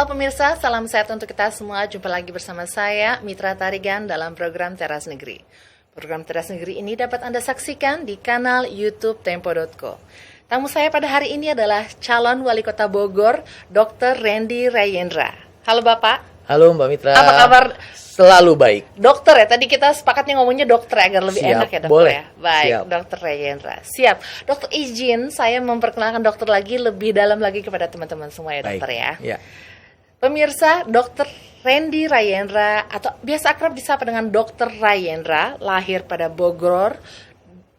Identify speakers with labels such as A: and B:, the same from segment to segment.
A: Halo pemirsa, salam sehat untuk kita semua. Jumpa lagi bersama saya, Mitra Tarigan, dalam program Teras Negeri. Program Teras Negeri ini dapat Anda saksikan di kanal YouTube Tempo.co. Tamu saya pada hari ini adalah calon Wali Kota Bogor, Dr. Randy Rayendra. Halo Bapak.
B: Halo Mbak Mitra.
A: Apa kabar?
B: Selalu baik.
A: Dokter ya, tadi kita sepakatnya ngomongnya dokter agar lebih
B: Siap,
A: enak ya dokter
B: boleh.
A: ya. Baik,
B: Siap.
A: Dr. Rayendra. Siap. Dokter izin saya memperkenalkan dokter lagi lebih dalam lagi kepada teman-teman semua ya dokter ya.
B: Ya.
A: Pemirsa, Dr. Randy Rayendra atau biasa akrab disapa dengan Dr. Rayendra lahir pada Bogor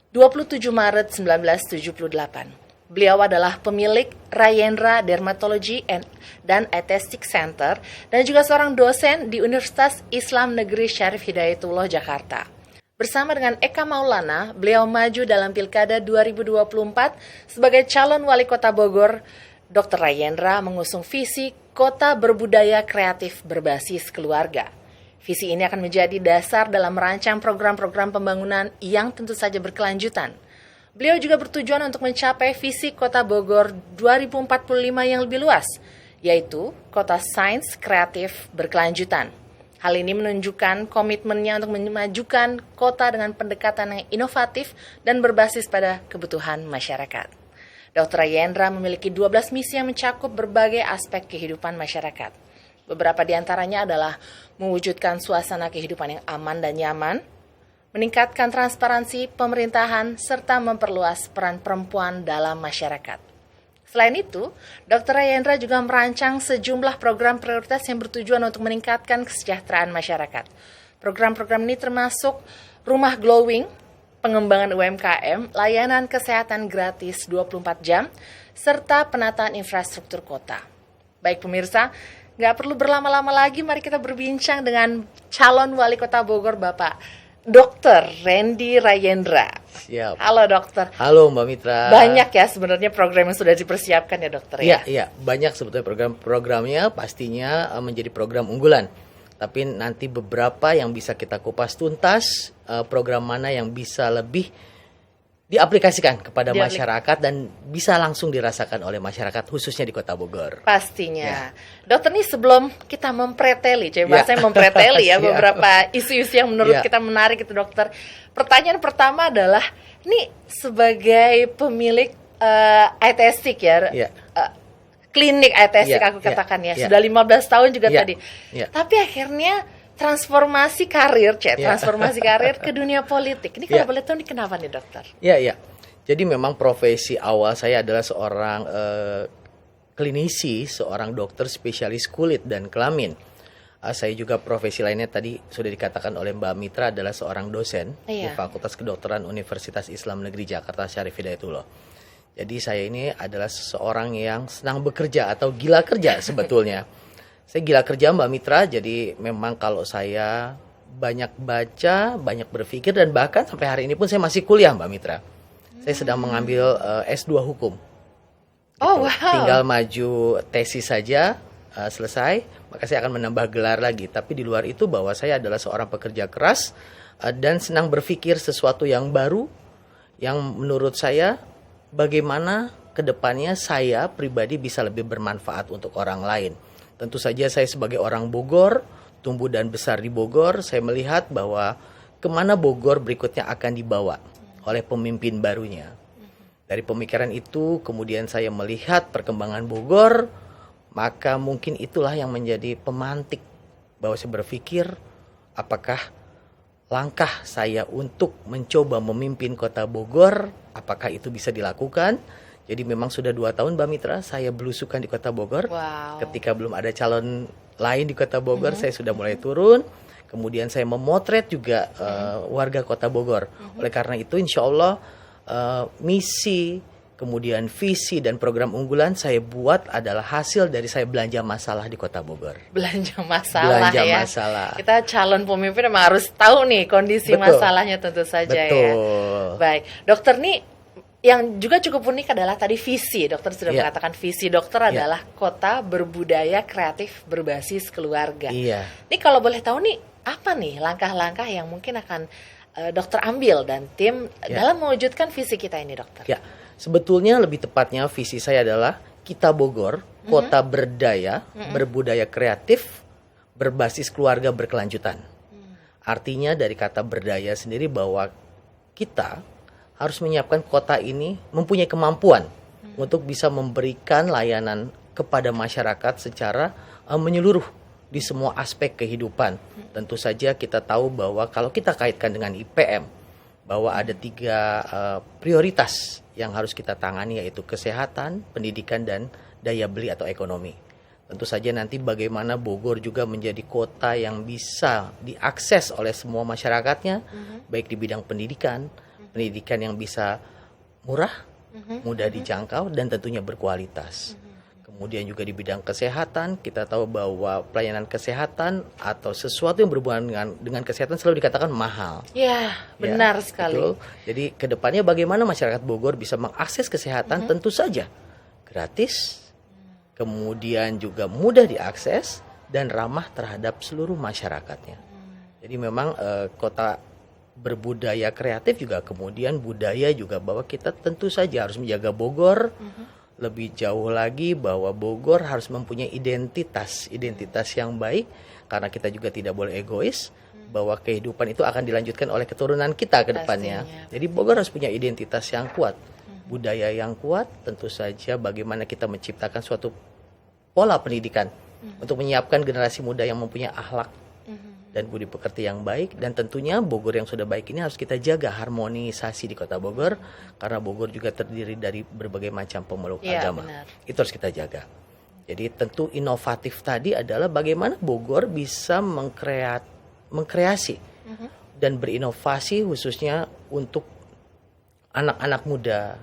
A: 27 Maret 1978. Beliau adalah pemilik Rayendra Dermatology dan Aesthetic Center dan juga seorang dosen di Universitas Islam Negeri Syarif Hidayatullah Jakarta. Bersama dengan Eka Maulana, beliau maju dalam Pilkada 2024 sebagai calon wali kota Bogor. Dr. Rayendra mengusung visi kota berbudaya kreatif berbasis keluarga. Visi ini akan menjadi dasar dalam merancang program-program pembangunan yang tentu saja berkelanjutan. Beliau juga bertujuan untuk mencapai visi kota Bogor 2045 yang lebih luas, yaitu kota sains kreatif berkelanjutan. Hal ini menunjukkan komitmennya untuk memajukan kota dengan pendekatan yang inovatif dan berbasis pada kebutuhan masyarakat. Dr. Rayendra memiliki 12 misi yang mencakup berbagai aspek kehidupan masyarakat. Beberapa di antaranya adalah mewujudkan suasana kehidupan yang aman dan nyaman, meningkatkan transparansi pemerintahan, serta memperluas peran perempuan dalam masyarakat. Selain itu, Dr. Rayendra juga merancang sejumlah program prioritas yang bertujuan untuk meningkatkan kesejahteraan masyarakat. Program-program ini termasuk Rumah Glowing, pengembangan UMKM, layanan kesehatan gratis 24 jam, serta penataan infrastruktur kota. Baik pemirsa, nggak perlu berlama-lama lagi, mari kita berbincang dengan calon wali kota Bogor, Bapak Dr. Randy Rayendra.
B: Siap.
A: Halo dokter.
B: Halo Mbak Mitra.
A: Banyak ya sebenarnya program yang sudah dipersiapkan ya dokter ya?
B: Iya, banyak sebetulnya program-programnya pastinya menjadi program unggulan. Tapi nanti beberapa yang bisa kita kupas tuntas, program mana yang bisa lebih diaplikasikan kepada masyarakat dan bisa langsung dirasakan oleh masyarakat khususnya di Kota Bogor.
A: Pastinya. Dokter nih sebelum kita mempreteli, bahasanya mempreteli ya beberapa isu-isu yang menurut kita menarik itu dokter. Pertanyaan pertama adalah, ini sebagai pemilik aesthetic klinik aesthetic aku katakan sudah 15 tahun juga tadi. Tapi akhirnya transformasi karir ke dunia politik. Ini kalau boleh tahu nih kenapa nih dokter?
B: Iya. Jadi memang profesi awal saya adalah seorang klinisi, seorang dokter spesialis kulit dan kelamin. Saya juga profesi lainnya tadi sudah dikatakan oleh Mbak Mitra adalah seorang dosen di Fakultas Kedokteran Universitas Islam Negeri Jakarta Syarif Hidayatullah. Jadi saya ini adalah seseorang yang senang bekerja atau gila kerja sebetulnya. Saya gila kerja Mbak Mitra, jadi memang kalau saya banyak baca, banyak berpikir, dan bahkan sampai hari ini pun saya masih kuliah Mbak Mitra. Saya sedang mengambil S2 Hukum.
A: Oh wow.
B: Tinggal maju tesis saja, selesai, maka saya akan menambah gelar lagi. Tapi di luar itu bahwa saya adalah seorang pekerja keras dan senang berpikir sesuatu yang baru, yang menurut saya bagaimana kedepannya saya pribadi bisa lebih bermanfaat untuk orang lain. Tentu saja saya sebagai orang Bogor, tumbuh dan besar di Bogor, saya melihat bahwa kemana Bogor berikutnya akan dibawa oleh pemimpin barunya. Dari pemikiran itu, kemudian saya melihat perkembangan Bogor, maka mungkin itulah yang menjadi pemantik bahwa saya berpikir, apakah langkah saya untuk mencoba memimpin kota Bogor, apakah itu bisa dilakukan? Jadi memang sudah 2 tahun Mbak Mitra saya belusukan di Kota Bogor.
A: Wow.
B: Ketika belum ada calon lain di Kota Bogor, saya sudah mulai turun. Kemudian saya memotret juga warga Kota Bogor. Oleh karena itu insya Allah misi, kemudian visi dan program unggulan saya buat adalah hasil dari saya belanja masalah di Kota Bogor.
A: Belanja masalah.
B: Masalah.
A: Kita calon pemimpin memang harus tahu nih kondisi masalahnya tentu saja ya. Baik, dokter nih yang juga cukup unik adalah tadi visi. Dokter sudah mengatakan visi dokter adalah kota berbudaya kreatif berbasis keluarga. Ini kalau boleh tahu nih, apa nih langkah-langkah yang mungkin akan dokter ambil dan tim dalam mewujudkan visi kita ini dokter?
B: Sebetulnya lebih tepatnya visi saya adalah kita Bogor kota berdaya, berbudaya kreatif, berbasis keluarga berkelanjutan. Artinya dari kata berdaya sendiri bahwa kita harus menyiapkan kota ini mempunyai kemampuan untuk bisa memberikan layanan kepada masyarakat secara menyeluruh di semua aspek kehidupan. Tentu saja kita tahu bahwa kalau kita kaitkan dengan IPM, bahwa ada 3 prioritas yang harus kita tangani, yaitu kesehatan, pendidikan, dan daya beli atau ekonomi. Tentu saja nanti bagaimana Bogor juga menjadi kota yang bisa diakses oleh semua masyarakatnya, baik di bidang pendidikan yang bisa murah, mudah dijangkau, dan tentunya berkualitas. Kemudian juga di bidang kesehatan, kita tahu bahwa pelayanan kesehatan atau sesuatu yang berhubungan dengan kesehatan selalu dikatakan mahal.
A: Ya, benar sekali.
B: Betul. Jadi kedepannya bagaimana masyarakat Bogor bisa mengakses kesehatan, tentu saja gratis, kemudian juga mudah diakses dan ramah terhadap seluruh masyarakatnya. Jadi memang kota berbudaya kreatif juga, kemudian budaya juga, bahwa kita tentu saja harus menjaga Bogor. Lebih jauh lagi bahwa Bogor harus mempunyai identitas yang baik, karena kita juga tidak boleh egois, bahwa kehidupan itu akan dilanjutkan oleh keturunan kita ke depannya. Jadi Bogor harus punya identitas yang kuat, budaya yang kuat, tentu saja bagaimana kita menciptakan suatu pola pendidikan untuk menyiapkan generasi muda yang mempunyai akhlak dan budi pekerti yang baik. Dan tentunya Bogor yang sudah baik ini harus kita jaga harmonisasi di kota Bogor, karena Bogor juga terdiri dari berbagai macam pemeluk agama. Benar. Itu harus kita jaga. Jadi tentu inovatif tadi adalah bagaimana Bogor bisa mengkreasi dan berinovasi khususnya untuk anak-anak muda.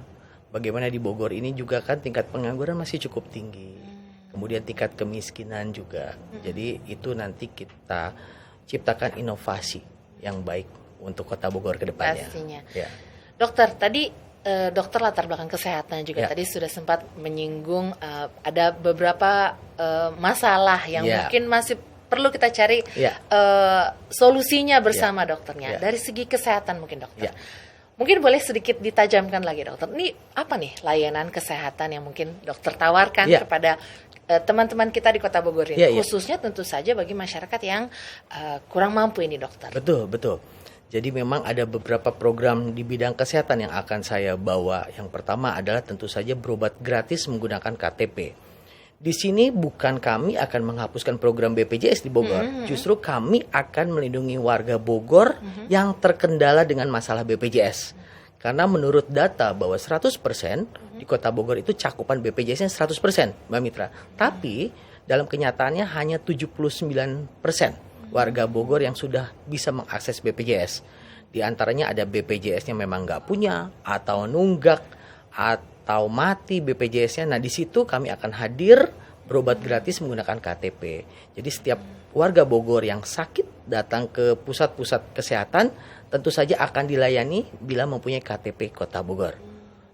B: Bagaimana di Bogor ini juga kan tingkat pengangguran masih cukup tinggi. Kemudian tingkat kemiskinan juga. Jadi itu nanti kita ciptakan inovasi yang baik untuk kota Bogor ke depannya.
A: Pastinya.
B: Ya.
A: Dokter, tadi dokter latar belakang kesehatan juga tadi sudah sempat menyinggung ada beberapa masalah yang mungkin masih perlu kita cari solusinya bersama dokternya. Dari segi kesehatan mungkin dokter. Mungkin boleh sedikit ditajamkan lagi dokter. Ini apa nih layanan kesehatan yang mungkin dokter tawarkan kepada teman-teman kita di Kota Bogor ini, khususnya tentu saja bagi masyarakat yang kurang mampu ini dokter.
B: Betul. Jadi memang ada beberapa program di bidang kesehatan yang akan saya bawa. Yang pertama adalah tentu saja berobat gratis menggunakan KTP. Di sini bukan kami akan menghapuskan program BPJS di Bogor, justru kami akan melindungi warga Bogor yang terkendala dengan masalah BPJS. Karena menurut data bahwa 100% di Kota Bogor itu cakupan BPJS-nya 100%, Mbak Mitra. Tapi dalam kenyataannya hanya 79% warga Bogor yang sudah bisa mengakses BPJS. Di antaranya ada BPJS-nya memang nggak punya, atau nunggak, atau mati BPJS-nya. Nah di situ kami akan hadir berobat gratis menggunakan KTP. Jadi setiap warga Bogor yang sakit datang ke pusat-pusat kesehatan tentu saja akan dilayani bila mempunyai KTP Kota Bogor.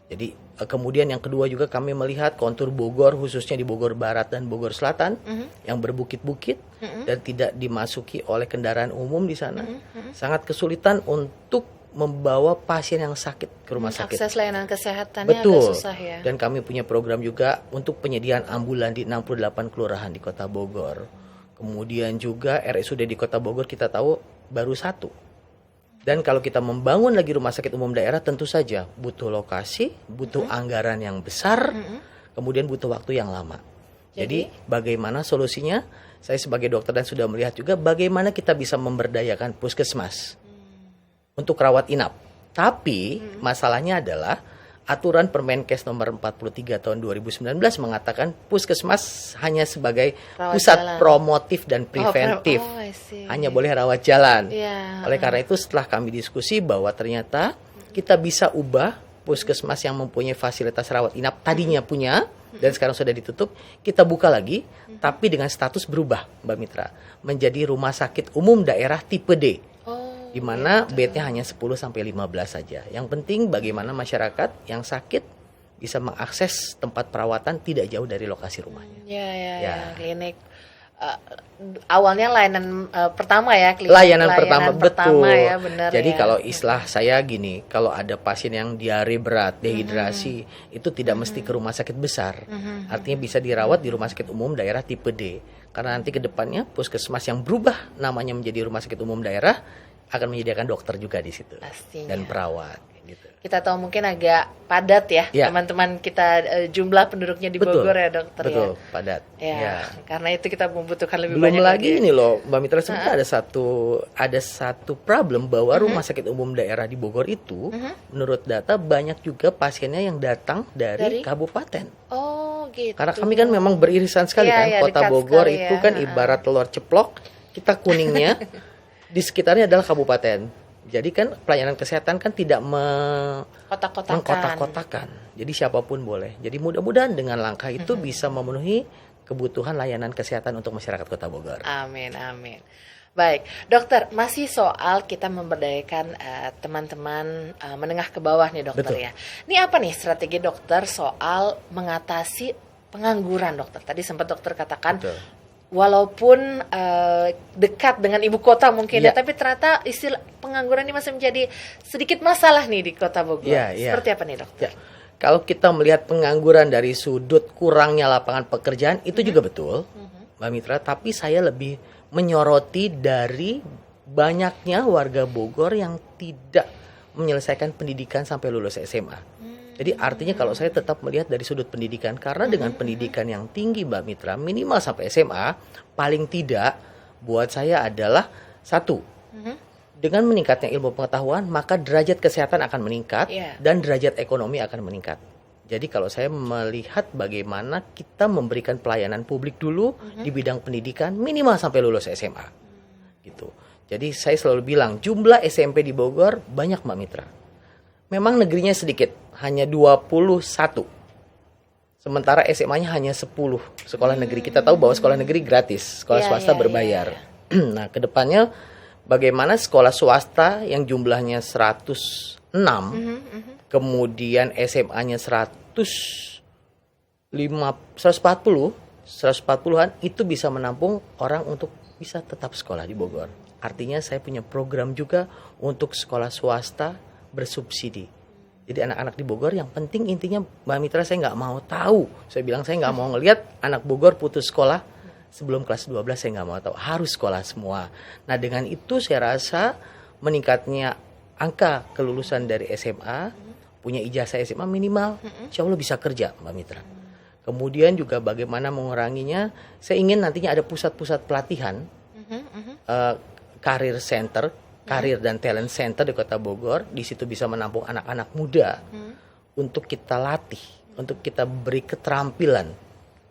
B: Jadi kemudian yang kedua juga kami melihat kontur Bogor khususnya di Bogor Barat dan Bogor Selatan yang berbukit-bukit dan tidak dimasuki oleh kendaraan umum di sana. Sangat kesulitan untuk membawa pasien yang sakit ke rumah sakit.
A: Akses layanan kesehatannya agak susah ya.
B: Dan kami punya program juga untuk penyediaan ambulan di 68 kelurahan di Kota Bogor. Kemudian juga RSUD di Kota Bogor kita tahu baru 1. Dan kalau kita membangun lagi rumah sakit umum daerah tentu saja butuh lokasi, butuh anggaran yang besar, kemudian butuh waktu yang lama. Jadi bagaimana solusinya? Saya sebagai dokter dan sudah melihat juga bagaimana kita bisa memberdayakan puskesmas untuk rawat inap. Tapi masalahnya adalah aturan Permenkes nomor 43 tahun 2019 mengatakan puskesmas hanya sebagai pusat promotif dan preventif. Hanya boleh rawat jalan. Oleh karena itu setelah kami diskusi bahwa ternyata kita bisa ubah puskesmas yang mempunyai fasilitas rawat inap tadinya punya dan sekarang sudah ditutup, kita buka lagi tapi dengan status berubah, Mbak Mitra, menjadi rumah sakit umum daerah tipe D. Di mana bednya hanya 10 sampai 15 saja. Yang penting bagaimana masyarakat yang sakit bisa mengakses tempat perawatan tidak jauh dari lokasi rumahnya.
A: Klinik awalnya layanan pertama ya, klinik
B: Layanan pertama, betul.
A: ya, benar
B: Jadi
A: ya.
B: kalau istilah saya gini, kalau ada pasien yang diare berat, dehidrasi, itu tidak mesti ke rumah sakit besar. Artinya bisa dirawat di rumah sakit umum daerah tipe D. Karena nanti ke depannya puskesmas yang berubah namanya menjadi rumah sakit umum daerah akan menyediakan dokter juga di situ.
A: Pastinya.
B: Dan perawat gitu.
A: Kita tahu mungkin agak padat ya,
B: Ya.
A: teman-teman kita, jumlah penduduknya di
B: Betul.
A: Bogor ya dokter
B: Betul,
A: ya.
B: padat.
A: Ya, karena itu kita membutuhkan lebih
B: Belum
A: banyak
B: lagi ini loh, Mbak Mitra, sebenarnya ada satu problem bahwa rumah sakit umum daerah di Bogor itu, menurut data banyak juga pasiennya yang datang dari kabupaten.
A: Oh gitu.
B: Karena kami kan memang beririsan sekali
A: Iya,
B: kan,
A: iya,
B: Kota
A: dekat
B: Bogor
A: sekali
B: itu
A: ya.
B: kan ibarat telur ceplok, kita kuningnya, di sekitarnya adalah kabupaten. Jadi kan pelayanan kesehatan kan tidak
A: Kotak-kotakan.
B: mengkotak-kotakan. Jadi siapapun boleh. Jadi mudah-mudahan dengan langkah itu bisa memenuhi kebutuhan layanan kesehatan untuk masyarakat Kota Bogor.
A: Amin, amin. Baik, dokter, masih soal kita memberdayakan teman-teman menengah ke bawah nih dokter.
B: Betul.
A: Ya. Ini apa nih strategi dokter soal mengatasi pengangguran dokter? Tadi sempat dokter katakan,
B: Betul.
A: walaupun dekat dengan ibu kota mungkin ya,
B: Iya.
A: tapi ternyata istilah pengangguran ini masih menjadi sedikit masalah nih di Kota Bogor.
B: Iya, iya.
A: Seperti apa nih dokter?
B: Ya. Kalau kita melihat pengangguran dari sudut kurangnya lapangan pekerjaan itu juga betul, Mbak Mitra. Tapi saya lebih menyoroti dari banyaknya warga Bogor yang tidak menyelesaikan pendidikan sampai lulus SMA. Jadi artinya kalau saya tetap melihat dari sudut pendidikan, karena dengan pendidikan yang tinggi Mbak Mitra, minimal sampai SMA, paling tidak buat saya adalah satu, dengan meningkatnya ilmu pengetahuan, maka derajat kesehatan akan meningkat
A: Iya.
B: dan derajat ekonomi akan meningkat. Jadi kalau saya melihat bagaimana kita memberikan pelayanan publik dulu di bidang pendidikan minimal sampai lulus SMA. Gitu. Jadi saya selalu bilang jumlah SMP di Bogor banyak Mbak Mitra. Memang negerinya sedikit, hanya 21. Sementara SMA-nya hanya 10 sekolah negeri. Kita tahu bahwa sekolah negeri gratis, sekolah
A: Iya,
B: swasta
A: iya,
B: berbayar. Nah, kedepannya bagaimana sekolah swasta yang jumlahnya 106, kemudian SMA-nya 140-an itu bisa menampung orang untuk bisa tetap sekolah di Bogor. Artinya saya punya program juga untuk sekolah swasta bersubsidi. Jadi anak-anak di Bogor yang penting intinya Mbak Mitra saya nggak mau tahu. Saya bilang saya nggak mau ngelihat anak Bogor putus sekolah sebelum kelas 12, saya nggak mau tahu. Harus sekolah semua. Nah dengan itu saya rasa meningkatnya angka kelulusan dari SMA, punya ijazah SMA minimal, insya Allah bisa kerja Mbak Mitra. Kemudian juga bagaimana menguranginya, saya ingin nantinya ada pusat-pusat pelatihan, karir center, karir dan talent center di Kota Bogor. Di situ bisa menampung anak-anak muda untuk kita latih, untuk kita beri keterampilan.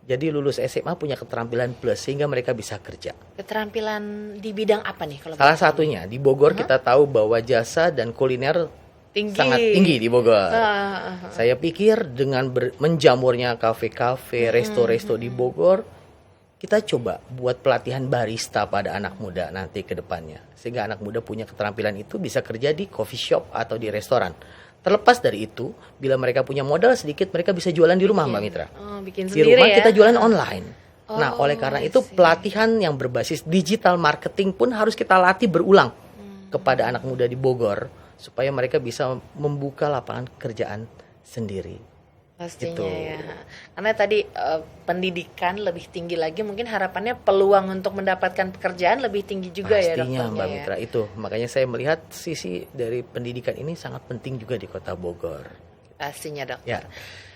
B: Jadi lulus SMA punya keterampilan plus sehingga mereka bisa kerja.
A: Keterampilan di bidang apa nih kalau
B: Salah satunya di Bogor kita tahu bahwa jasa dan kuliner
A: tinggi?
B: sangat tinggi di Bogor. Saya pikir dengan menjamurnya kafe-kafe, resto-resto di Bogor, kita coba buat pelatihan barista pada anak muda nanti ke depannya. Sehingga anak muda punya keterampilan itu bisa kerja di coffee shop atau di restoran. Terlepas dari itu, bila mereka punya modal sedikit, mereka bisa jualan di rumah Mbak Mitra.
A: Bikin
B: Di
A: sendiri
B: rumah
A: ya?
B: kita jualan online. Nah, oleh karena
A: I
B: itu
A: see.
B: pelatihan yang berbasis digital marketing pun harus kita latih berulang kepada anak muda di Bogor. Supaya mereka bisa membuka lapangan pekerjaan sendiri.
A: Pastinya
B: Gitu.
A: ya. Karena tadi pendidikan lebih tinggi lagi, mungkin harapannya peluang untuk mendapatkan pekerjaan lebih tinggi juga ya
B: Pastinya
A: dokternya
B: Mbak
A: ya.
B: Mitra itu. Makanya saya melihat sisi dari pendidikan ini sangat penting juga di Kota Bogor.
A: Pastinya dokter.
B: Ya.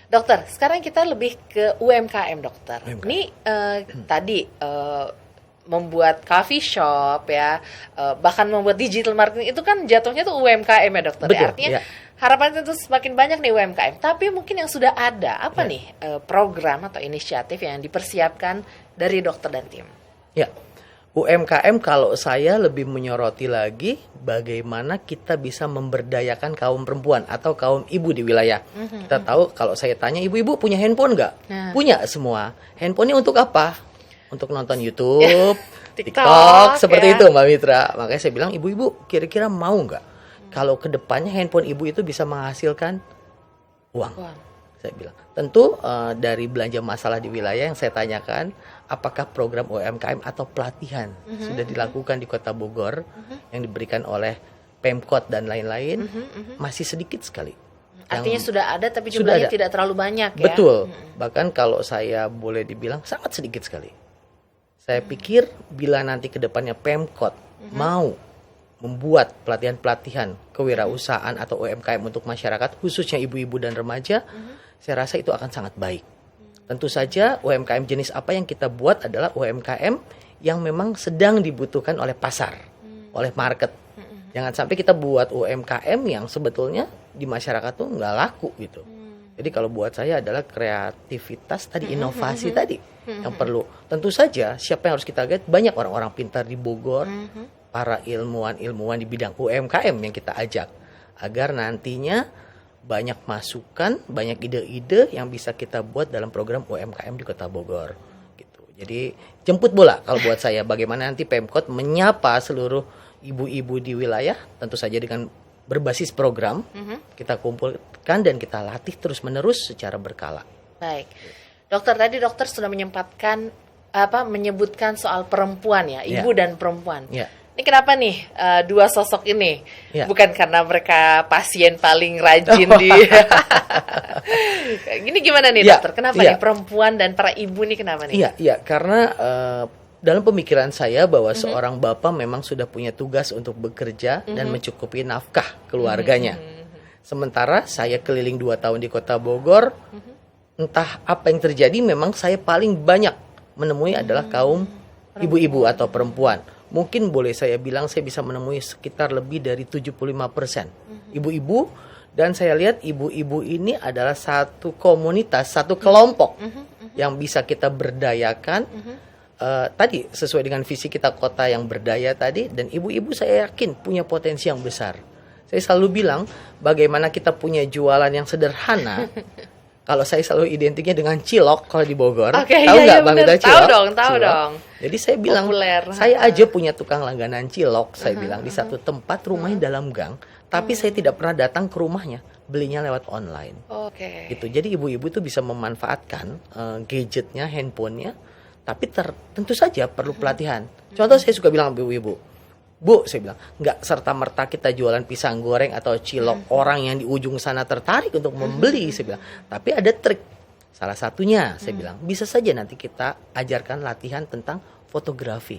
A: Dokter, sekarang kita lebih ke UMKM dokter.
B: UMKM.
A: Ini tadi membuat coffee shop ya, bahkan membuat digital marketing itu kan jatuhnya tuh UMKM ya dokter.
B: Betul,
A: Artinya
B: ya.
A: harapannya tentu semakin banyak nih UMKM. Tapi mungkin yang sudah ada apa
B: Ya.
A: nih program atau inisiatif yang dipersiapkan dari dokter dan tim?
B: Ya, UMKM kalau saya lebih menyoroti lagi bagaimana kita bisa memberdayakan kaum perempuan atau kaum ibu di wilayah. Kita tahu kalau saya tanya ibu-ibu punya handphone nggak?
A: Nah.
B: Punya semua. Handphonenya untuk apa? Untuk nonton YouTube,
A: TikTok,
B: TikTok, seperti
A: ya.
B: itu Mbak Mitra. Makanya saya bilang ibu-ibu kira-kira mau nggak? Kalau kedepannya handphone ibu itu bisa menghasilkan uang.
A: Wah.
B: Saya bilang, tentu dari belanja masalah di wilayah yang saya tanyakan, apakah program UMKM atau pelatihan sudah dilakukan di Kota Bogor yang diberikan oleh Pemkot dan lain-lain, masih sedikit sekali.
A: Artinya sudah ada tapi
B: sudah
A: jumlahnya
B: ada.
A: tidak terlalu banyak ya.
B: Betul. Bahkan kalau saya boleh dibilang sangat sedikit sekali. Saya pikir bila nanti ke depannya Pemkot mau membuat pelatihan-pelatihan kewirausahaan atau UMKM untuk masyarakat, khususnya ibu-ibu dan remaja, saya rasa itu akan sangat baik. Tentu saja UMKM jenis apa yang kita buat adalah UMKM yang memang sedang dibutuhkan oleh pasar, oleh market. Jangan sampai kita buat UMKM yang sebetulnya di masyarakat tuh nggak laku gitu. Jadi kalau buat saya adalah kreativitas tadi, inovasi tadi yang perlu. Tentu saja siapa yang harus kita lihat, banyak orang-orang pintar di Bogor, para ilmuwan-ilmuwan di bidang UMKM yang kita ajak agar nantinya banyak masukan, banyak ide-ide yang bisa kita buat dalam program UMKM di Kota Bogor gitu. Jadi jemput bola kalau buat saya, bagaimana nanti Pemkot menyapa seluruh ibu-ibu di wilayah, tentu saja dengan berbasis program kita kumpulkan dan kita latih terus-menerus secara berkala.
A: Baik. Dokter, tadi dokter sudah menyebutkan soal perempuan ya, ibu dan perempuan.
B: Ya.
A: Ini kenapa nih dua sosok ini?
B: Ya.
A: Bukan karena mereka pasien paling rajin di. Gini gimana nih dokter? Kenapa nih perempuan dan para ibu nih kenapa nih?
B: Iya, karena dalam pemikiran saya bahwa seorang bapak memang sudah punya tugas untuk bekerja dan mencukupi nafkah keluarganya. Sementara saya keliling 2 tahun di Kota Bogor, entah apa yang terjadi, memang saya paling banyak menemui adalah kaum ibu-ibu atau perempuan. Mungkin boleh saya bilang saya bisa menemui sekitar lebih dari 75% ibu-ibu, dan saya lihat ibu-ibu ini adalah satu komunitas, satu kelompok yang bisa kita berdayakan. Tadi sesuai dengan visi kita kota yang berdaya tadi, dan ibu-ibu saya yakin punya potensi yang besar. Saya selalu bilang bagaimana kita punya jualan yang sederhana. Kalau saya selalu identiknya dengan cilok kalau di Bogor. Tahu nggak Bang Mitra cilok?
A: Tahu dong.
B: Jadi saya bilang,
A: populer.
B: Saya aja punya tukang langganan cilok, saya bilang di satu tempat, rumahnya dalam gang, tapi saya tidak pernah datang ke rumahnya, belinya lewat online. Gitu. Jadi ibu-ibu tuh bisa memanfaatkan gadgetnya, handphonenya, tapi tentu saja perlu pelatihan. Contoh saya suka bilang ibu-ibu, Bu, saya bilang, nggak serta-merta kita jualan pisang goreng atau cilok orang yang di ujung sana tertarik untuk membeli, saya bilang. Tapi ada trik. Salah satunya, saya bilang, bisa saja nanti kita ajarkan latihan tentang fotografi.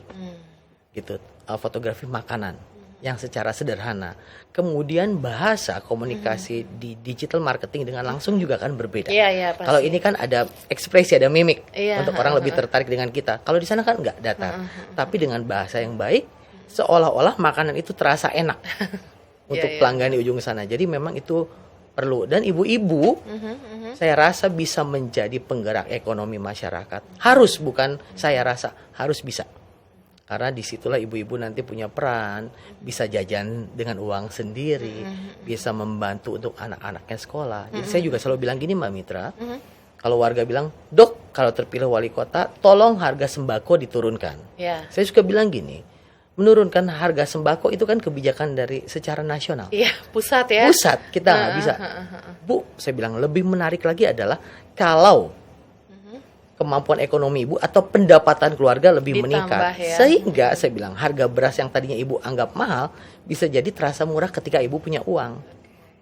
B: Gitu, fotografi makanan yang secara sederhana. Kemudian bahasa komunikasi di digital marketing dengan langsung juga kan berbeda. Kalau ini kan ada ekspresi, ada mimik untuk orang lebih tertarik dengan kita. Kalau di sana kan nggak datar. Tapi dengan bahasa yang baik, seolah-olah makanan itu terasa enak untuk pelanggan di ujung sana. Jadi memang itu perlu. Dan ibu-ibu saya rasa bisa menjadi penggerak ekonomi masyarakat. Harus, bukan saya rasa, harus bisa. Karena disitulah ibu-ibu nanti punya peran, bisa jajan dengan uang sendiri, bisa membantu untuk anak-anaknya sekolah. Jadi saya juga selalu bilang gini Mbak Mitra, kalau warga bilang, Dok, kalau terpilih wali kota, tolong harga sembako diturunkan. Saya suka bilang gini, menurunkan harga sembako itu kan kebijakan dari secara nasional.
A: Pusat ya.
B: Pusat, kita nggak bisa. Bu, saya bilang lebih menarik lagi adalah kalau kemampuan ekonomi ibu atau pendapatan keluarga lebih meningkat. Sehingga saya bilang harga beras yang tadinya ibu anggap mahal, bisa jadi terasa murah ketika ibu punya uang.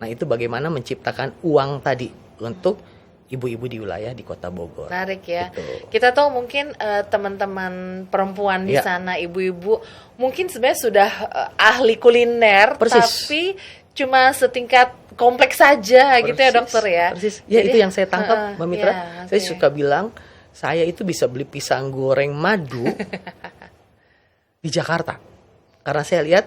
B: Nah itu bagaimana menciptakan uang tadi untuk ibu-ibu di wilayah di Kota Bogor.
A: Menarik ya.
B: Gitu.
A: Kita tahu mungkin teman-teman perempuan di sana, ibu-ibu, mungkin sebenarnya sudah ahli kuliner, tapi cuma setingkat kompleks saja gitu ya dokter ya.
B: Persis. Ya jadi, itu yang saya tangkap Mbak Mitra. Saya suka bilang, saya itu bisa beli pisang goreng madu di Jakarta. Karena saya lihat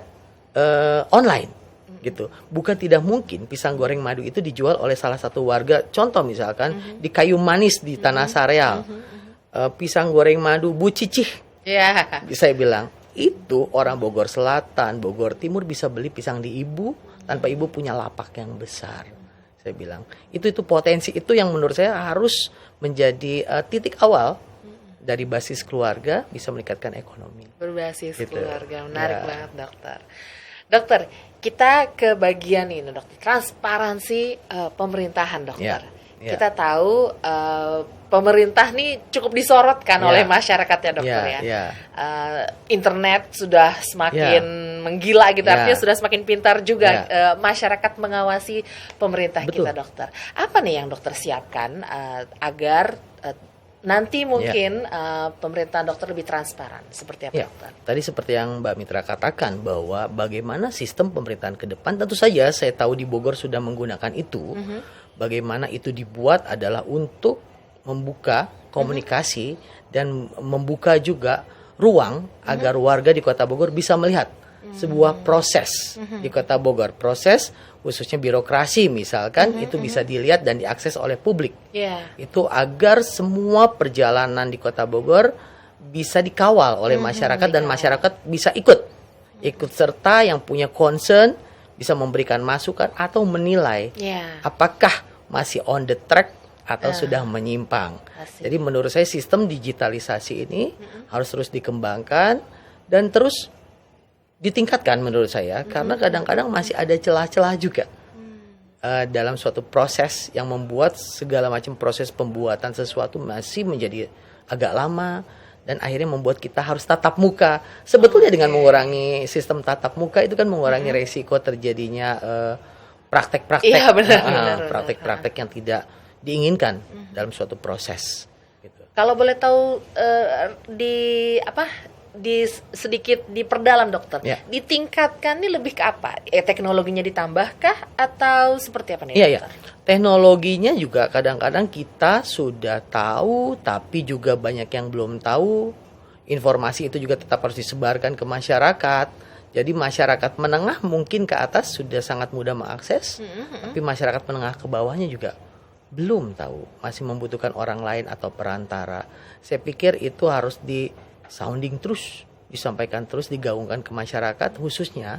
B: online. Gitu. Bukan tidak mungkin pisang goreng madu itu dijual oleh salah satu warga, contoh misalkan di Kayu Manis di Tanah Sareal, pisang goreng madu Bu Cicih. Saya bilang itu orang Bogor Selatan, Bogor Timur bisa beli pisang di ibu tanpa ibu punya lapak yang besar. Saya bilang itu potensi itu yang menurut saya harus menjadi titik awal dari basis keluarga bisa meningkatkan ekonomi.
A: Berbasis keluarga, menarik banget dokter. Dokter, kita ke bagian ini dokter, transparansi pemerintahan dokter.
B: Ya.
A: kita tahu pemerintah nih cukup disorotkan
B: Ya.
A: oleh masyarakat ya dokter
B: Ya,
A: ya.
B: ya.
A: Internet sudah semakin menggila gitu,
B: Ya.
A: artinya sudah semakin pintar juga
B: Ya.
A: masyarakat mengawasi pemerintah
B: Betul.
A: kita dokter. Apa nih yang dokter siapkan agar nanti mungkin pemerintahan dokter lebih transparan, seperti apa
B: Ya,
A: dokter?
B: tadi seperti yang Mbak Mitra katakan bahwa bagaimana sistem pemerintahan ke depan, tentu saja saya tahu di Bogor sudah menggunakan itu. Bagaimana itu dibuat adalah untuk membuka komunikasi dan membuka juga ruang agar warga di Kota Bogor bisa melihat sebuah proses di Kota Bogor. Proses khususnya birokrasi misalkan itu bisa dilihat dan diakses oleh publik.
A: Ya.
B: Itu agar semua perjalanan di Kota Bogor bisa dikawal oleh masyarakat dan masyarakat bisa ikut serta yang punya concern, bisa memberikan masukan atau menilai
A: Ya.
B: apakah masih on the track atau sudah menyimpang.
A: Asik.
B: Jadi menurut saya sistem digitalisasi ini harus terus dikembangkan dan terus ditingkatkan menurut saya, karena kadang-kadang masih ada celah-celah juga dalam suatu proses yang membuat segala macam proses pembuatan sesuatu masih menjadi agak lama dan akhirnya membuat kita harus tatap muka. Sebetulnya dengan mengurangi sistem tatap muka itu kan mengurangi resiko terjadinya praktek-praktek,
A: Iya, benar.
B: praktek-praktek yang tidak diinginkan dalam suatu proses. Gitu.
A: Kalau boleh tahu sedikit diperdalam dokter,
B: Ya.
A: ditingkatkan ini lebih ke apa? Teknologinya ditambahkah atau seperti apa nih
B: Iya, iya.
A: dokter?
B: Teknologinya juga kadang-kadang kita sudah tahu, tapi juga banyak yang belum tahu. Informasi itu juga tetap harus disebarkan ke masyarakat. Jadi masyarakat menengah mungkin ke atas sudah sangat mudah mengakses, tapi masyarakat menengah ke bawahnya juga belum tahu, masih membutuhkan orang lain atau perantara. Saya pikir itu harus di sounding terus, disampaikan terus, digaungkan ke masyarakat, khususnya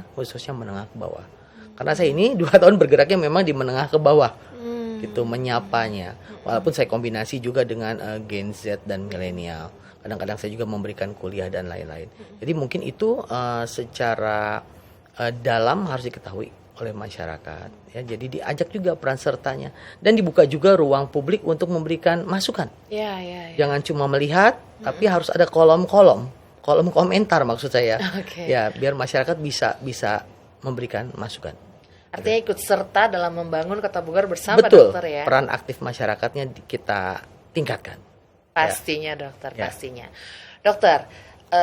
B: menengah ke bawah. Karena saya ini 2 tahun bergeraknya memang di menengah ke bawah, gitu, menyapanya. Walaupun saya kombinasi juga dengan Gen Z dan milenial. Kadang-kadang saya juga memberikan kuliah dan lain-lain. Jadi mungkin itu secara dalam harus diketahui oleh masyarakat. Ya, jadi diajak juga peran sertanya dan dibuka juga ruang publik untuk memberikan masukan.
A: Ya.
B: Jangan cuma melihat, tapi harus ada kolom komentar maksud saya.
A: Oke.
B: Ya, biar masyarakat bisa memberikan masukan.
A: Artinya ikut serta dalam membangun Kota Bogor bersama
B: Betul.
A: dokter ya.
B: Peran aktif masyarakatnya kita tingkatkan.
A: Pastinya dokter,
B: Ya.
A: pastinya. Dokter,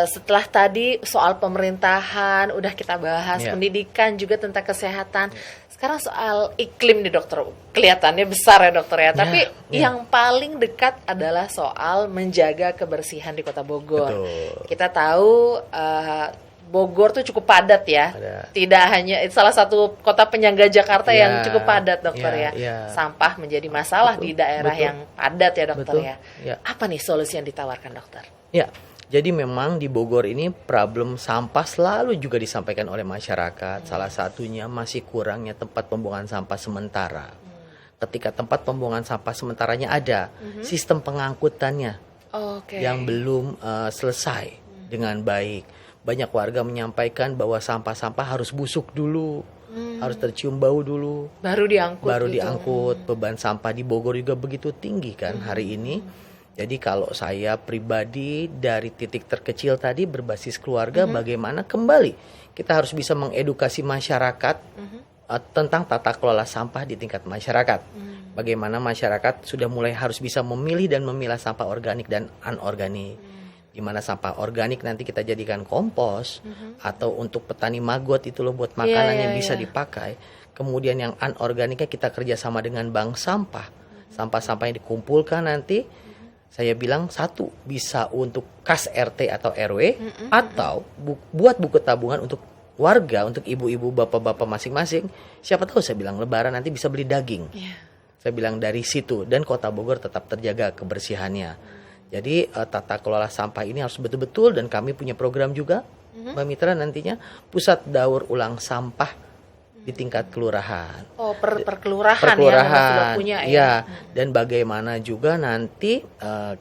A: setelah tadi soal pemerintahan udah kita bahas,
B: Ya.
A: pendidikan juga tentang kesehatan. Sekarang soal iklim nih dokter, kelihatannya besar ya dokter ya. Tapi yang paling dekat adalah soal menjaga kebersihan di Kota Bogor.
B: Betul.
A: Kita tahu Bogor tuh cukup padat ya.
B: Padat.
A: Tidak hanya salah satu kota penyangga Jakarta
B: Ya.
A: yang cukup padat dokter
B: Ya,
A: ya.
B: ya.
A: Sampah menjadi masalah di daerah
B: betul.
A: yang padat ya dokter
B: Betul,
A: ya.
B: ya.
A: Apa nih solusi yang ditawarkan dokter?
B: Ya, jadi memang di Bogor ini problem sampah selalu juga disampaikan oleh masyarakat. Salah satunya masih kurangnya tempat pembuangan sampah sementara. Ketika tempat pembuangan sampah sementaranya ada, sistem pengangkutannya
A: Oke.
B: yang belum selesai dengan baik. Banyak warga menyampaikan bahwa sampah-sampah harus busuk dulu, harus tercium bau dulu,
A: Baru diangkut.
B: baru
A: gitu.
B: diangkut. Beban sampah di Bogor juga begitu tinggi kan hari ini. Jadi kalau saya pribadi dari titik terkecil tadi berbasis keluarga, bagaimana kembali kita harus bisa mengedukasi masyarakat tentang tata kelola sampah di tingkat masyarakat. Bagaimana masyarakat sudah mulai harus bisa memilih dan memilah sampah organik dan anorganik. Di mana sampah organik nanti kita jadikan kompos atau untuk petani maggot itu loh buat makanan yang bisa dipakai. Kemudian yang anorganiknya kita kerjasama dengan bank sampah. Sampah-sampah yang dikumpulkan nanti saya bilang satu bisa untuk kas RT atau RW atau buat buku tabungan untuk warga, untuk ibu-ibu, bapak-bapak masing-masing. Siapa tahu saya bilang lebaran nanti bisa beli daging. Saya bilang dari situ dan Kota Bogor tetap terjaga kebersihannya. Jadi tata kelola sampah ini harus betul-betul dan kami punya program juga Mbak Mitra nantinya pusat daur ulang sampah di tingkat kelurahan.
A: Oh, per kelurahan ya, memang sudah punya ya.
B: Ya, dan bagaimana juga nanti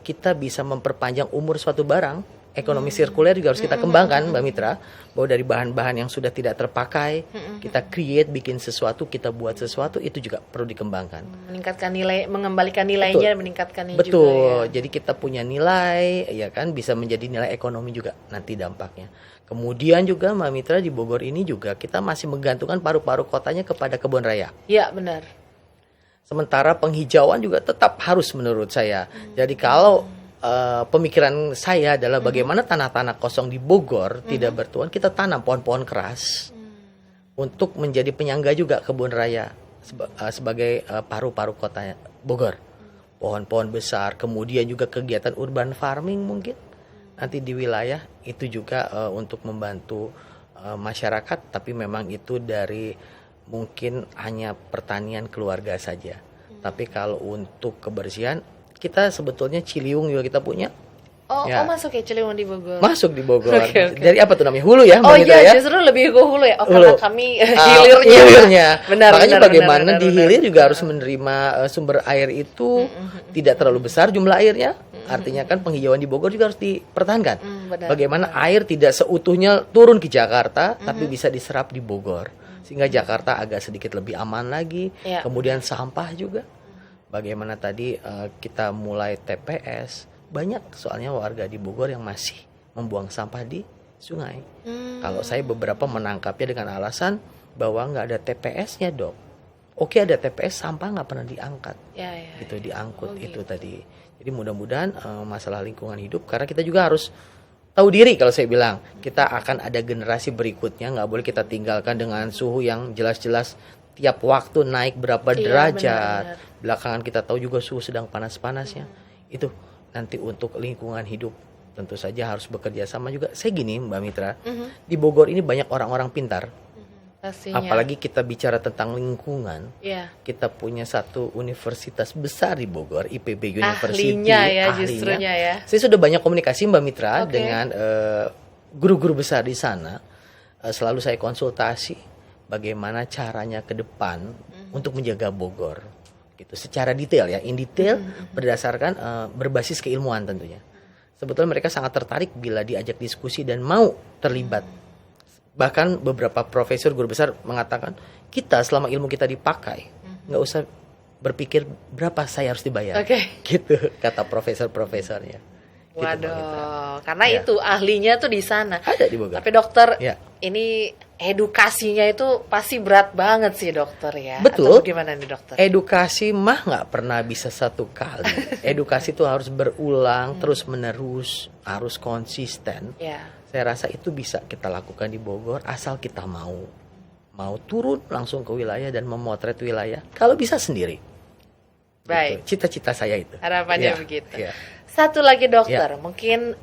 B: kita bisa memperpanjang umur suatu barang Ekonomi sirkuler juga harus kita kembangkan, Mbak Mitra, bahwa dari bahan-bahan yang sudah tidak terpakai, kita create, bikin sesuatu, kita buat sesuatu, itu juga perlu dikembangkan.
A: Meningkatkan nilai, mengembalikan nilainya, meningkatkannya
B: Betul.
A: juga ya.
B: Jadi kita punya nilai, ya kan, bisa menjadi nilai ekonomi juga nanti dampaknya. Kemudian juga Mbak Mitra, di Bogor ini juga kita masih menggantungkan paru-paru kotanya kepada kebun raya.
A: Iya, benar.
B: Sementara penghijauan juga tetap harus menurut saya. Jadi kalau pemikiran saya adalah bagaimana tanah-tanah kosong di Bogor tidak bertuan, kita tanam pohon-pohon keras untuk menjadi penyangga juga kebun raya sebagai paru-paru kota Bogor. Pohon-pohon besar, kemudian juga kegiatan urban farming mungkin nanti di wilayah itu juga untuk membantu masyarakat, tapi memang itu dari mungkin hanya pertanian keluarga saja. Tapi kalau untuk kebersihan, kita sebetulnya Ciliwung juga kita punya.
A: Oh,
B: Ya.
A: masuk ya Ciliwung di Bogor.
B: Masuk di Bogor.
A: Oke.
B: Dari apa tuh namanya? Hulu ya, Mbak
A: Oh
B: Mitra
A: iya,
B: ya?
A: justru lebih ke hulu ya. Oh,
B: Hulu.
A: karena kami hilirnya.
B: Hilirnya.
A: Benar,
B: Makanya
A: benar,
B: bagaimana
A: benar,
B: di
A: benar.
B: hilir juga harus menerima sumber air itu tidak terlalu besar jumlah airnya. Artinya kan penghijauan di Bogor juga harus dipertahankan.
A: Benar,
B: Bagaimana air tidak seutuhnya turun ke Jakarta, tapi bisa diserap di Bogor. Sehingga Jakarta agak sedikit lebih aman lagi.
A: Ya.
B: Kemudian sampah juga. Bagaimana tadi kita mulai TPS, banyak soalnya warga di Bogor yang masih membuang sampah di sungai. Kalau saya beberapa menangkapnya dengan alasan bahwa nggak ada TPS-nya, Dok. Oke, ada TPS, sampah nggak pernah diangkat.
A: Ya, ya.
B: Gitu, diangkut itu
A: gitu.
B: tadi. Jadi mudah-mudahan masalah lingkungan hidup, karena kita juga harus tahu diri. Kalau saya bilang kita akan ada generasi berikutnya, nggak boleh kita tinggalkan dengan suhu yang jelas-jelas tiap waktu naik berapa
A: Iya,
B: derajat.
A: benar.
B: Belakangan kita tahu juga suhu sedang panas-panasnya. Itu nanti untuk lingkungan hidup tentu saja harus bekerja sama juga. Saya gini Mbak Mitra, di Bogor ini banyak orang-orang pintar.
A: Pastinya.
B: Apalagi kita bicara tentang lingkungan.
A: Ya.
B: Kita punya satu universitas besar di Bogor, IPB University.
A: Ahlinya ya, justrunya ya.
B: Saya sudah banyak komunikasi Mbak Mitra
A: Oke.
B: dengan guru-guru besar di sana. Selalu saya konsultasi bagaimana caranya ke depan untuk menjaga Bogor. Gitu, secara detail ya, in detail berdasarkan berbasis keilmuan tentunya. Sebetulnya mereka sangat tertarik bila diajak diskusi dan mau terlibat. Bahkan beberapa profesor guru besar mengatakan, kita selama ilmu kita dipakai, nggak usah berpikir berapa saya harus dibayar.
A: Oke.
B: Gitu kata profesor-profesornya. Gitu, Mbak Mitra.
A: Waduh, karena
B: Ya.
A: itu ahlinya tuh di sana.
B: Ada di Bogor.
A: Tapi dokter,
B: Ya.
A: ini edukasinya itu pasti berat banget sih dokter ya.
B: Betul.
A: Atau gimana nih dokter?
B: Edukasi mah nggak pernah bisa satu kali. Edukasi itu harus berulang, terus menerus, harus konsisten.
A: Ya.
B: Saya rasa itu bisa kita lakukan di Bogor asal kita mau turun langsung ke wilayah dan memotret wilayah. Kalau bisa sendiri.
A: Baik.
B: Gitu. Cita-cita saya itu.
A: Harapannya
B: Ya,
A: begitu.
B: ya.
A: Satu lagi dokter, mungkin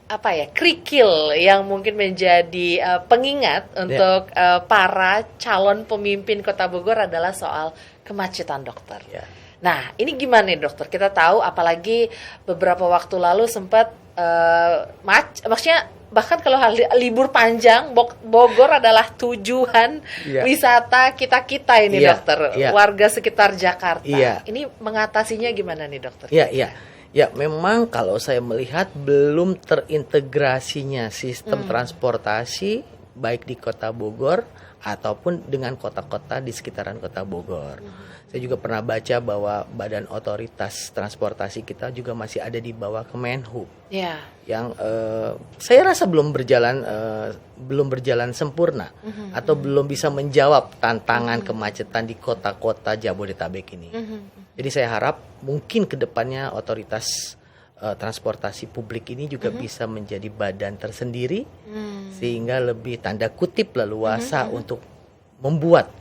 A: apa ya, kerikil yang mungkin menjadi pengingat untuk para calon pemimpin Kota Bogor adalah soal kemacetan dokter.
B: Ya.
A: Nah, ini gimana nih dokter? Kita tahu apalagi beberapa waktu lalu sempat maksudnya bahkan kalau libur panjang Bogor adalah tujuan
B: Iya.
A: wisata kita ini
B: Iya,
A: dokter,
B: iya.
A: warga sekitar Jakarta.
B: Iya.
A: Ini mengatasinya gimana nih dokter?
B: Iya. Ya, memang kalau saya melihat belum terintegrasinya sistem transportasi baik di Kota Bogor ataupun dengan kota-kota di sekitaran Kota Bogor. Saya juga pernah baca bahwa Badan Otoritas Transportasi kita juga masih ada di bawah Kemenhub.
A: Ya.
B: Yang saya rasa belum berjalan sempurna atau belum bisa menjawab tantangan kemacetan di kota-kota Jabodetabek ini. Jadi saya harap mungkin kedepannya otoritas transportasi publik ini juga bisa menjadi badan tersendiri sehingga lebih tanda kutip leluasa untuk membuat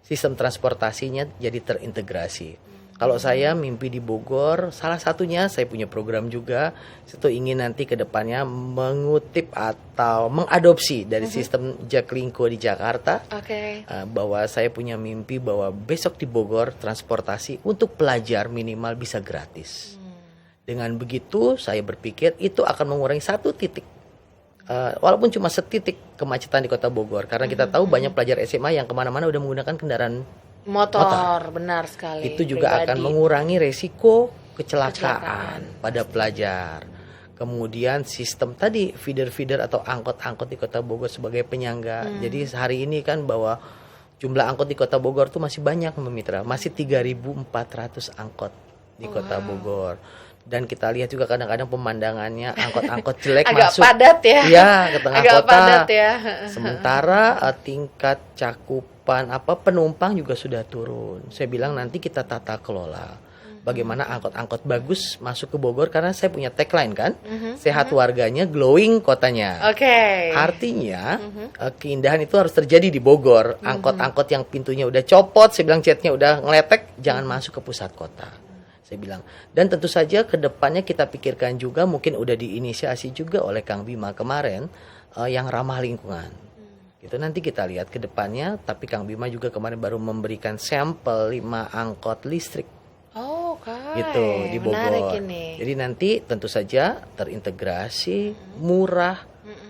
B: sistem transportasinya jadi terintegrasi. Kalau saya mimpi di Bogor, salah satunya saya punya program juga, saya tuh ingin nanti ke depannya mengutip atau mengadopsi dari sistem Jaklingko di Jakarta.
A: Oke.
B: Bahwa saya punya mimpi bahwa besok di Bogor transportasi untuk pelajar minimal bisa gratis. Dengan begitu saya berpikir itu akan mengurangi satu titik. Walaupun cuma setitik kemacetan di Kota Bogor. Karena kita tahu banyak pelajar SMA yang kemana-mana udah menggunakan kendaraan
A: Motor, benar sekali.
B: itu juga
A: pribadi.
B: akan mengurangi resiko kecelakaan pada pelajar. Kemudian sistem tadi feeder-feeder atau angkot-angkot di Kota Bogor sebagai penyangga. Jadi hari ini kan bahwa jumlah angkot di Kota Bogor tuh masih banyak Mbak Mitra, masih 3.400 angkot di Kota Bogor. Dan kita lihat juga kadang-kadang pemandangannya angkot-angkot jelek
A: Agak
B: masuk.
A: padat ya.
B: Iya, ke tengah
A: Agak
B: kota.
A: padat ya.
B: Sementara tingkat cakupan penumpang juga sudah turun. Saya bilang nanti kita tata kelola. Bagaimana angkot-angkot bagus masuk ke Bogor, karena saya punya tagline kan, sehat warganya, glowing kotanya.
A: Oke.
B: Artinya keindahan itu harus terjadi di Bogor. Angkot-angkot yang pintunya udah copot, saya bilang catnya udah ngeletek, jangan masuk ke pusat kota. Saya bilang. Dan tentu saja ke depannya kita pikirkan juga, mungkin udah diinisiasi juga oleh Kang Bima kemarin, yang ramah lingkungan. Itu nanti kita lihat ke depannya, tapi Kang Bima juga kemarin baru memberikan sampel 5 angkot listrik.
A: Oh, oke.
B: Gitu di Bogor.
A: Menarik ini.
B: Jadi nanti tentu saja terintegrasi, murah,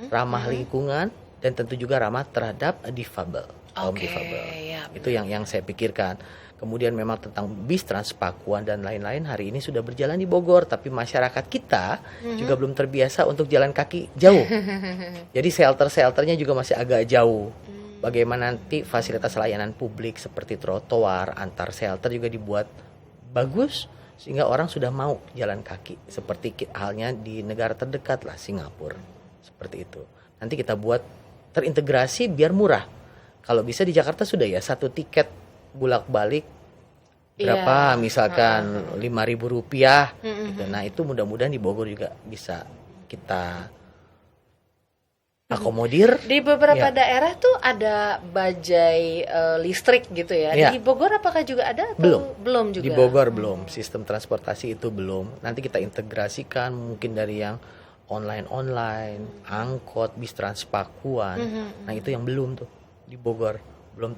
B: ramah lingkungan, dan tentu juga ramah terhadap difabel, kaum difabel.
A: Ya,
B: Itu yang saya pikirkan. Kemudian memang tentang bis Transpakuan dan lain-lain hari ini sudah berjalan di Bogor, tapi masyarakat kita juga belum terbiasa untuk jalan kaki jauh. Jadi shelter-shelternya juga masih agak jauh. Bagaimana nanti fasilitas layanan publik seperti trotoar antar shelter juga dibuat bagus sehingga orang sudah mau jalan kaki, seperti halnya di negara terdekat lah, Singapura, seperti itu. Nanti kita buat terintegrasi biar murah. Kalau bisa di Jakarta sudah ya, satu tiket bolak-balik berapa, misalkan 5.000 rupiah gitu. Nah itu mudah-mudahan di Bogor juga bisa kita akomodir.
A: Di beberapa daerah tuh ada bajai listrik gitu ya.
B: Ya.
A: Di Bogor apakah juga ada atau belum juga?
B: Di Bogor belum. Sistem transportasi itu belum. Nanti kita integrasikan mungkin dari yang online, angkot, bis Transpakuan. Nah itu yang belum tuh di Bogor, belum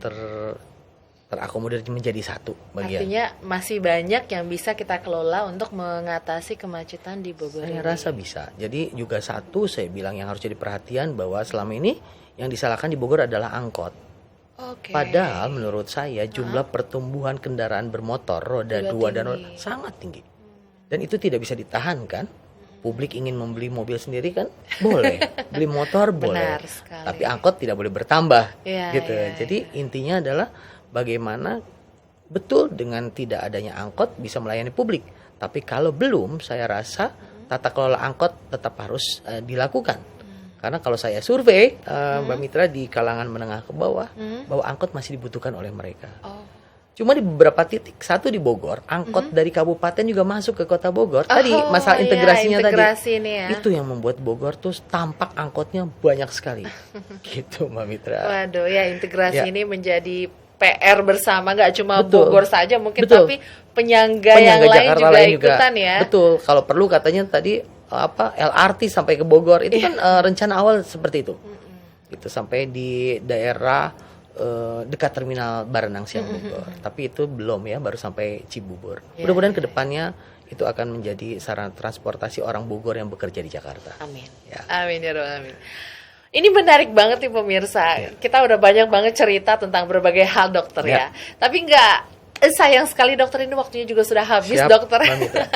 B: terakomodir menjadi satu bagian.
A: Artinya masih banyak yang bisa kita kelola untuk mengatasi kemacetan di Bogor.
B: Saya rasa bisa. Jadi juga satu saya bilang yang harus jadi perhatian bahwa selama ini yang disalahkan di Bogor adalah angkot.
A: Oke.
B: Padahal menurut saya jumlah pertumbuhan kendaraan bermotor roda 2 dan roda sangat tinggi. Dan itu tidak bisa ditahan kan? Publik ingin membeli mobil sendiri kan? Boleh. Beli motor boleh.
A: Benar sekali.
B: Tapi angkot tidak boleh bertambah.
A: Iya,
B: gitu.
A: iya,
B: Jadi intinya adalah bagaimana betul dengan tidak adanya angkot bisa melayani publik. Tapi kalau belum, saya rasa tata kelola angkot tetap harus dilakukan. Karena kalau saya survei, Mbak Mitra, di kalangan menengah ke bawah, bahwa angkot masih dibutuhkan oleh mereka. Cuma di beberapa titik, satu di Bogor, angkot dari kabupaten juga masuk ke kota Bogor. Tadi masalah integrasinya
A: integrasi
B: tadi,
A: ini ya.
B: itu yang membuat Bogor tuh tampak angkotnya banyak sekali. Gitu Mbak Mitra.
A: Waduh ya, integrasi
B: Ya.
A: ini menjadi PR bersama, nggak cuma
B: Betul.
A: Bogor saja mungkin,
B: Betul.
A: tapi penyangga yang lain
B: Jakarta
A: juga
B: lain
A: ikutan ya.
B: Betul. Kalau perlu katanya tadi LRT sampai ke Bogor itu kan rencana awal seperti itu. Itu sampai di daerah dekat terminal Baranang Siang Bogor. Tapi itu belum ya, baru sampai Cibubur. Mudah-mudahan kedepannya itu akan menjadi sarana transportasi orang Bogor yang bekerja di Jakarta.
A: Amin.
B: Ya.
A: Amin ya Rob, amin. Ini menarik banget nih pemirsa. Kita udah banyak banget cerita tentang berbagai hal dokter ya. Tapi sayang sekali dokter, ini waktunya juga sudah habis.
B: Siap,
A: dokter.
B: Mbak Mitra.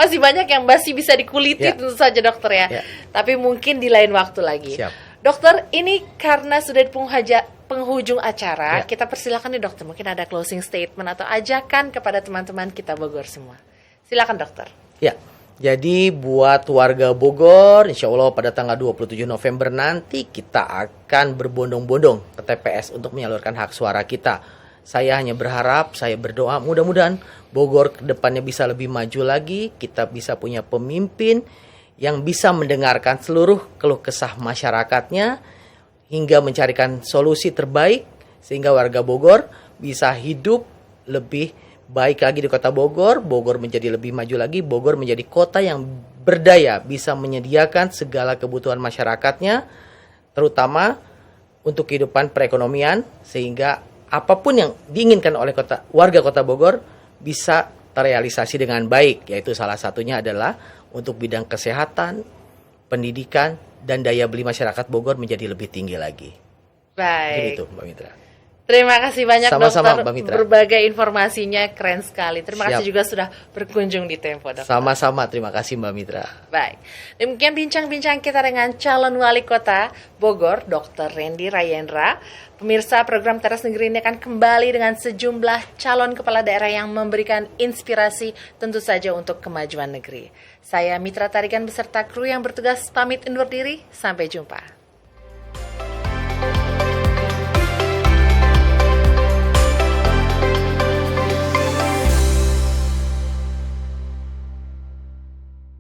A: Masih banyak yang masih bisa dikuliti tentu saja dokter ya. Tapi mungkin di lain waktu lagi.
B: Siap.
A: Dokter, ini karena sudah di penghujung acara, kita persilakan nih dokter, mungkin ada closing statement atau ajakan kepada teman-teman kita Bogor semua. Silakan dokter.
B: Ya. Jadi buat warga Bogor, insya Allah pada tanggal 27 November nanti kita akan berbondong-bondong ke TPS untuk menyalurkan hak suara kita. Saya hanya berharap, saya berdoa mudah-mudahan Bogor ke depannya bisa lebih maju lagi, kita bisa punya pemimpin yang bisa mendengarkan seluruh keluh kesah masyarakatnya hingga mencarikan solusi terbaik sehingga warga Bogor bisa hidup lebih baik lagi di kota Bogor, Bogor menjadi lebih maju lagi, Bogor menjadi kota yang berdaya, bisa menyediakan segala kebutuhan masyarakatnya, terutama untuk kehidupan perekonomian, sehingga apapun yang diinginkan oleh warga kota Bogor bisa terrealisasi dengan baik, yaitu salah satunya adalah untuk bidang kesehatan, pendidikan, dan daya beli masyarakat Bogor menjadi lebih tinggi lagi.
A: Baik.
B: Begitu Mbak Mitra.
A: Terima kasih banyak
B: Sama-sama,
A: dokter,
B: Mbak Mitra.
A: berbagai informasinya keren sekali. Terima kasih
B: Siap.
A: juga sudah berkunjung di Tempo, dokter.
B: Sama-sama, terima kasih Mbak Mitra.
A: Baik, demikian bincang-bincang kita dengan calon wali kota Bogor, Dr. Rendy Rayendra. Pemirsa, program Teras Negeri ini akan kembali dengan sejumlah calon kepala daerah yang memberikan inspirasi tentu saja untuk kemajuan negeri. Saya Mitra Tarigan beserta kru yang bertugas pamit undur diri. Sampai jumpa.